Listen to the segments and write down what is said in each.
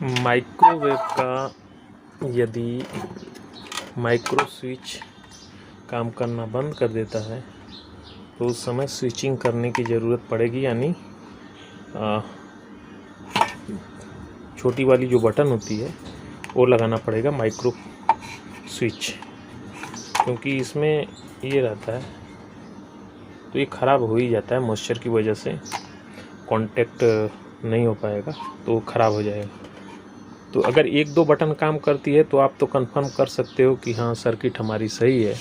Microwave का यदि micro switch काम करना बंद कर देता है तो उस समय स्विचिंग करने की ज़रूरत पड़ेगी, यानी छोटी वाली जो बटन होती है वो लगाना पड़ेगा माइक्रो स्विच, क्योंकि इसमें ये रहता है तो ये ख़राब हो ही जाता है। मॉइस्चर की वजह से कांटेक्ट नहीं हो पाएगा तो ख़राब हो जाएगा। तो अगर एक दो बटन काम करती है तो आप तो कंफर्म कर सकते हो कि हाँ सर्किट हमारी सही है।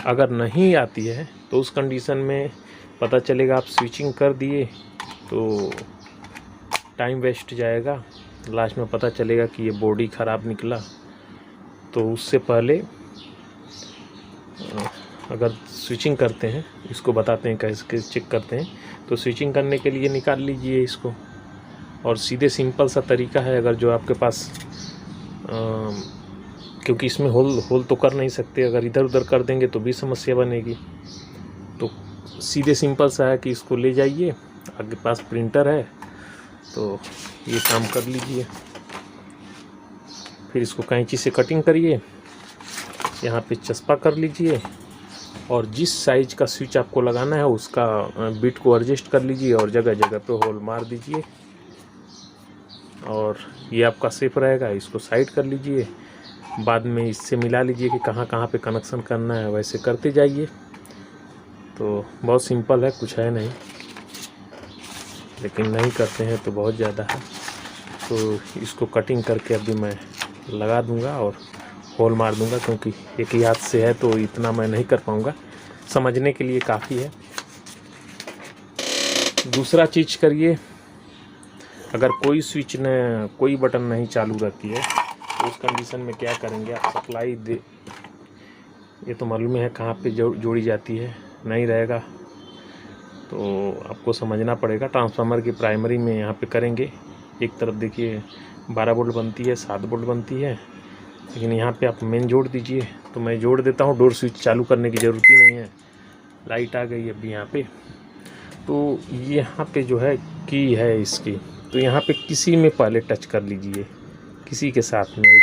अगर नहीं आती है तो उस कंडीशन में पता चलेगा आप स्विचिंग कर दिए तो टाइम वेस्ट जाएगा, लास्ट में पता चलेगा कि ये बॉडी ख़राब निकला। तो उससे पहले अगर स्विचिंग करते हैं, इसको बताते हैं कैसे चेक करते हैं। तो स्विचिंग करने के लिए निकाल लीजिए इसको, और सीधे सिंपल सा तरीका है। अगर जो आपके पास क्योंकि इसमें होल तो कर नहीं सकते, अगर इधर उधर कर देंगे तो भी समस्या बनेगी। तो सीधे सिंपल सा है कि इसको ले जाइए, आपके पास प्रिंटर है तो ये काम कर लीजिए। फिर इसको कैंची से कटिंग करिए, यहाँ पे चस्पा कर लीजिए और जिस साइज का स्विच आपको लगाना है उसका बिट को एडजस्ट कर लीजिए और जगह जगह पे होल मार दीजिए और ये आपका सेफ रहेगा। इसको साइड कर लीजिए, बाद में इससे मिला लीजिए कि कहाँ कहाँ पे कनेक्शन करना है, वैसे करते जाइए। तो बहुत सिंपल है, कुछ है नहीं, लेकिन नहीं करते हैं तो बहुत ज़्यादा है। तो इसको कटिंग करके अभी मैं लगा दूंगा और होल मार दूंगा, क्योंकि एक ही हाथ से है तो इतना मैं नहीं कर पाऊंगा, समझने के लिए काफ़ी है। दूसरा चीज़ करिए, अगर कोई स्विच न कोई बटन नहीं चालू रहती है तो उस कंडीशन में क्या करेंगे आप, सप्लाई दे, ये तो मालूम है कहाँ पे जोड़ी जाती है, नहीं रहेगा तो आपको समझना पड़ेगा। ट्रांसफार्मर की प्राइमरी में यहाँ पे करेंगे, एक तरफ देखिए 12 वोल्ट बनती है, 7 वोल्ट बनती है, लेकिन यहाँ पे आप मेन जोड़ दीजिए। तो मैं जोड़ देता हूँ, डोर स्विच चालू करने की ज़रूरत ही नहीं है। लाइट आ गई अभी यहाँ पे। तो यहाँ पे जो है की है इसकी, तो यहाँ पे किसी में पहले टच कर लीजिए, किसी के साथ में।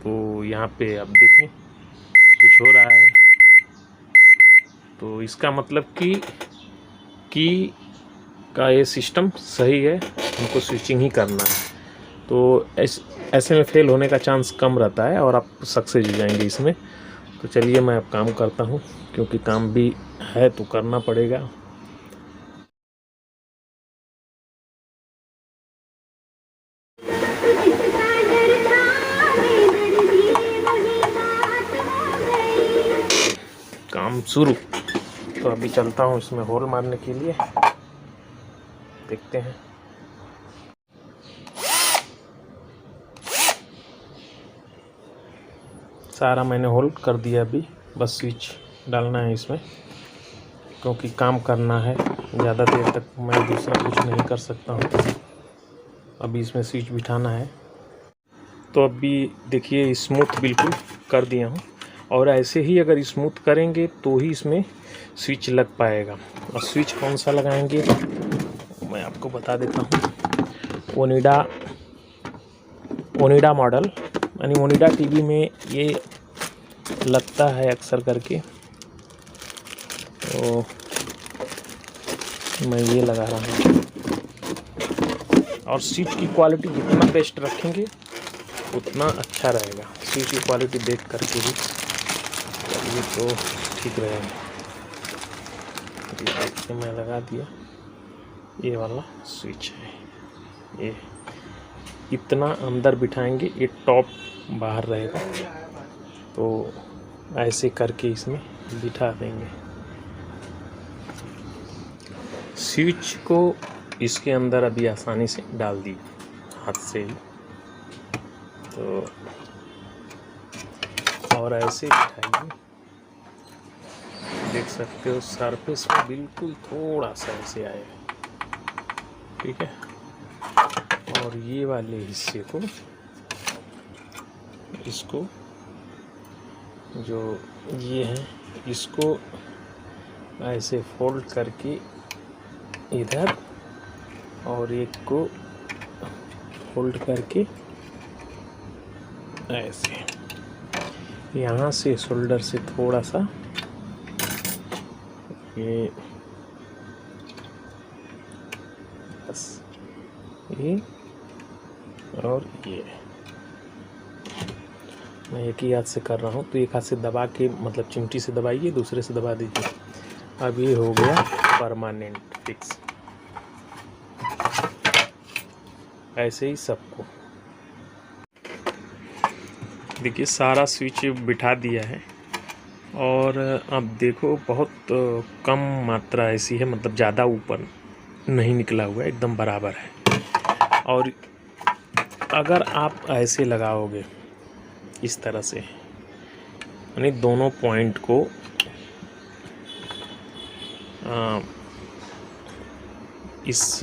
तो यहाँ पे आप देखें कुछ हो रहा है, तो इसका मतलब की का ये सिस्टम सही है, हमको स्विचिंग ही करना है। तो ऐसे में फेल होने का चांस कम रहता है और आप सक्सेस हो जाएंगे इसमें। तो चलिए मैं अब काम करता हूँ, क्योंकि काम भी है तो करना पड़ेगा। काम शुरू। तो अभी चलता हूँ इसमें होल मारने के लिए, देखते हैं। सारा मैंने होल कर दिया, अभी बस स्विच डालना है इसमें, क्योंकि काम करना है। ज़्यादा देर तक मैं दूसरा कुछ नहीं कर सकता हूँ। अभी इसमें स्विच बिठाना है। तो अभी देखिए स्मूथ बिल्कुल कर दिया हूँ, और ऐसे ही अगर स्मूथ करेंगे तो ही इसमें स्विच लग पाएगा। और स्विच कौन सा लगाएंगे मैं आपको बता देता हूँ। ओनिडा मॉडल, यानी ओनिडा टीवी में ये लगता है अक्सर करके, तो मैं ये लगा रहा हूँ। और स्विच की क्वालिटी जितना बेस्ट रखेंगे उतना अच्छा रहेगा। स्विच की क्वालिटी देख करके ही ये तो ठीक रहेगा। ये मैं लगा दिया, ये वाला स्विच है। ये इतना अंदर बिठाएंगे, ये टॉप बाहर रहेगा, तो ऐसे करके इसमें बिठा देंगे। स्विच को इसके अंदर अभी आसानी से डाल दी हाथ से ही, तो और ऐसे बिठाइए। देख सकते हो सरफेस में बिल्कुल थोड़ा सा ऐसे आएगा, ठीक है। और ये वाले हिस्से को, इसको जो ये है, इसको ऐसे फोल्ड करके इधर, और एक को फोल्ड करके ऐसे यहाँ से शोल्डर से थोड़ा सा ये, बस ये और ये। मैं एक ही हाथ से कर रहा हूँ, तो एक हाथ से दबा के, मतलब चिमटी से दबाइए, दूसरे से दबा दीजिए। अब ये हो गया परमानेंट फिक्स। ऐसे ही सबको देखिए, सारा स्विच बिठा दिया है। और अब देखो, बहुत कम मात्रा ऐसी है, मतलब ज़्यादा ऊपर नहीं निकला हुआ है, एकदम बराबर है। और अगर आप ऐसे लगाओगे इस तरह से, यानी दोनों पॉइंट को इस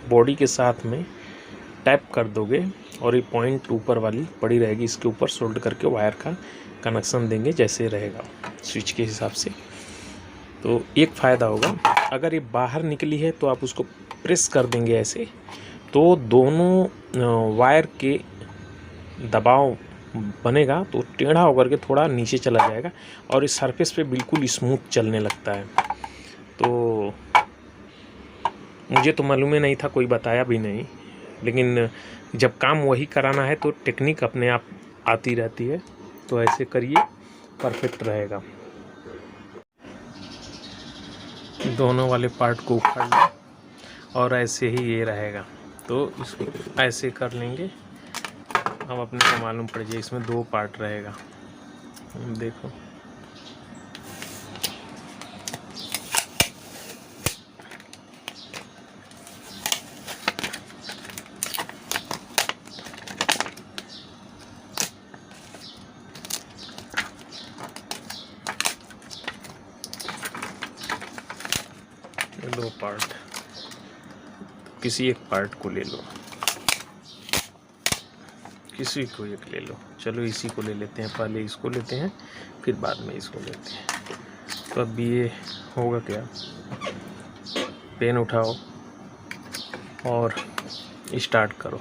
बॉडी के साथ में टैप कर दोगे और ये पॉइंट ऊपर वाली पड़ी रहेगी, इसके ऊपर सोल्ड करके वायर का कनेक्शन देंगे, जैसे रहेगा स्विच के हिसाब से। तो एक फ़ायदा होगा, अगर ये बाहर निकली है तो आप उसको प्रेस कर देंगे ऐसे, तो दोनों वायर के दबाव बनेगा, तो टेढ़ा होकर के थोड़ा नीचे चला जाएगा और इस सरफेस पे बिल्कुल स्मूथ चलने लगता है। तो मुझे तो मालूम ही नहीं था, कोई बताया भी नहीं, लेकिन जब काम वही कराना है तो टेक्निक अपने आप आती रहती है। तो ऐसे करिए, परफेक्ट रहेगा। दोनों वाले पार्ट को उखाड़ लें और ऐसे ही ये रहेगा। तो इसको ऐसे कर लेंगे। अब अपने को मालूम पड़ जाए, इसमें 2 पार्ट रहेगा। देखो, ये 2 पार्ट, किसी एक पार्ट को ले लो, किसी को एक ले लो। चलो इसी को ले लेते हैं, पहले इसको लेते हैं, फिर बाद में इसको लेते हैं। तो अब ये होगा क्या, पेन उठाओ और स्टार्ट करो।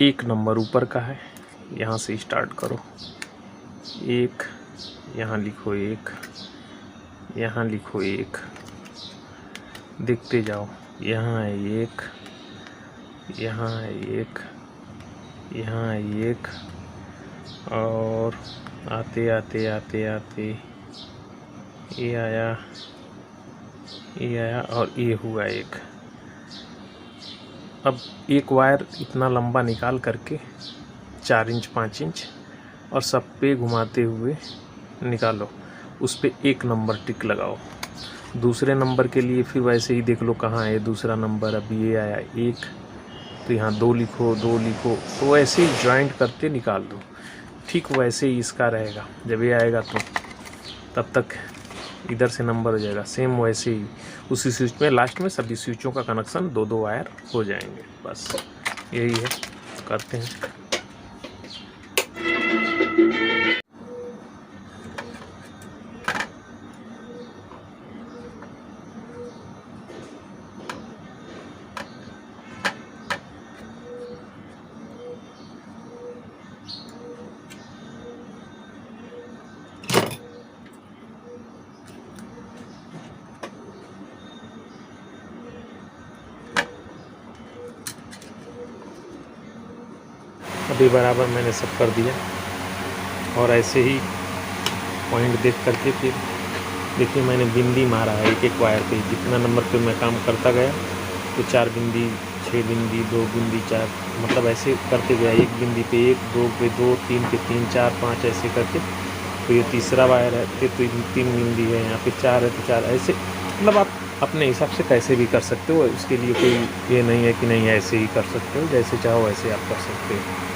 1 नंबर ऊपर का है, यहाँ से स्टार्ट करो। 1, यहाँ लिखो 1, यहाँ लिखो 1, देखते जाओ। यहाँ है 1, यहाँ है 1, यहाँ है 1, और आते आते आते आते ये आया, ये आया और ये हुआ 1। अब एक वायर इतना लंबा निकाल करके 4 इंच 5 इंच और सब पे घुमाते हुए निकालो, उस पे 1 नंबर टिक लगाओ। दूसरे नंबर के लिए फिर वैसे ही देख लो कहाँ है दूसरा नंबर। अब ये आया 1, तो यहाँ 2 लिखो, 2 लिखो, तो ऐसे ही ज्वाइंट करके निकाल दो। ठीक वैसे ही इसका रहेगा। जब ये आएगा तो तब तक इधर से नंबर हो जाएगा, सेम वैसे ही उसी स्विच में लास्ट में सभी स्विचों का कनेक्शन 2-2 वायर हो जाएंगे। बस यही है, करते हैं। अभी बराबर मैंने सब कर दिया और ऐसे ही पॉइंट देख करके फिर देखिए मैंने बिंदी मारा है एक एक वायर पे। जितना नंबर पे मैं काम करता गया तो 4 बिंदी, 6 बिंदी, 2 बिंदी, 4, मतलब ऐसे करते गया। 1 बिंदी पे 1, 2 पे 2, 3 पे 3, 4, 5 ऐसे करके। तो ये तीसरा वायर है, फिर तो 3 बिंदी है, यहाँ पे 4 है तो 4 ऐसे। मतलब आप अपने हिसाब से कैसे भी कर सकते हो, इसके लिए कोई ये नहीं है कि नहीं ऐसे ही कर सकते हो, जैसे चाहो वैसे आप कर सकते हो।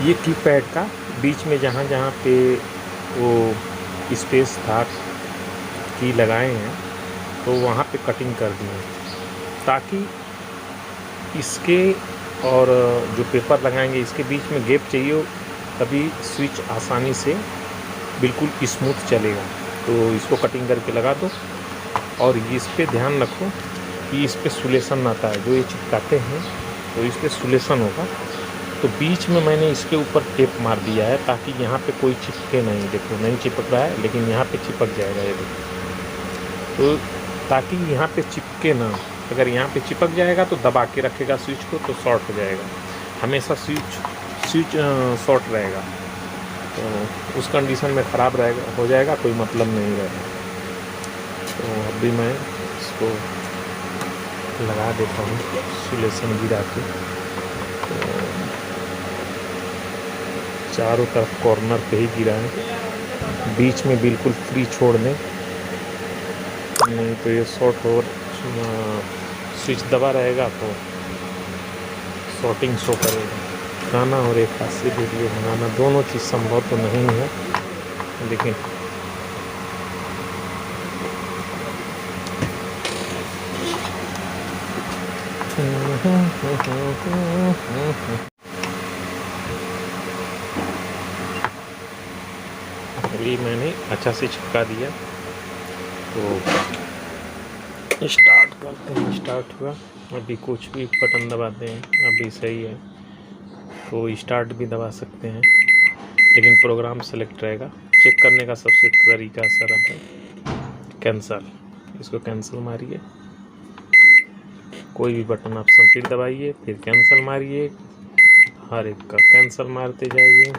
ये की पैड का बीच में जहाँ जहाँ पे वो स्पेस था की लगाए हैं तो वहाँ पे कटिंग कर दी है, ताकि इसके और जो पेपर लगाएंगे इसके बीच में गैप चाहिए हो, तभी स्विच आसानी से बिल्कुल स्मूथ चलेगा। तो इसको कटिंग करके लगा दो। और इस पे ध्यान रखो कि इस पे सुलेशन आता है, जो ये चिपकाते हैं तो इस पे सुलेशन होगा, तो बीच में मैंने इसके ऊपर टेप मार दिया है ताकि यहाँ पे कोई चिपके नहीं। देखो नहीं चिपक रहा है, लेकिन यहाँ पे चिपक जाएगा ये देखो। तो ताकि यहाँ पे चिपके ना, अगर यहाँ पे चिपक जाएगा तो दबा के रखेगा स्विच को तो शॉर्ट हो जाएगा। हमेशा स्विच शॉर्ट रहेगा, तो उस कंडीशन में ख़राब रहेगा, हो जाएगा, कोई मतलब नहीं रहेगा। तो अभी मैं इसको लगा देता हूँ इंसुलेशन गिरा के। तो चारों तरफ कॉर्नर पे ही गिरा है, बीच में बिल्कुल फ्री छोड़ दें, नहीं तो ये शॉर्ट हो, स्विच दबा रहेगा तो शॉर्टिंग शो करेगा। गाना और एक हाथ से वीडियो बनाना दोनों चीज़ संभव तो नहीं है, लेकिन अभी मैंने अच्छा से चिपका दिया। तो स्टार्ट करते हैं। स्टार्ट हुआ, अभी कुछ भी बटन दबाते हैं, अभी सही है। तो स्टार्ट भी दबा सकते हैं, लेकिन प्रोग्राम सेलेक्ट रहेगा। चेक करने का सबसे तरीका सरल है, कैंसल। इसको कैंसिल मारिए, कोई भी बटन ऑप्शन फिर दबाइए, फिर कैंसिल मारिए, हर एक का कैंसिल मारते जाइए।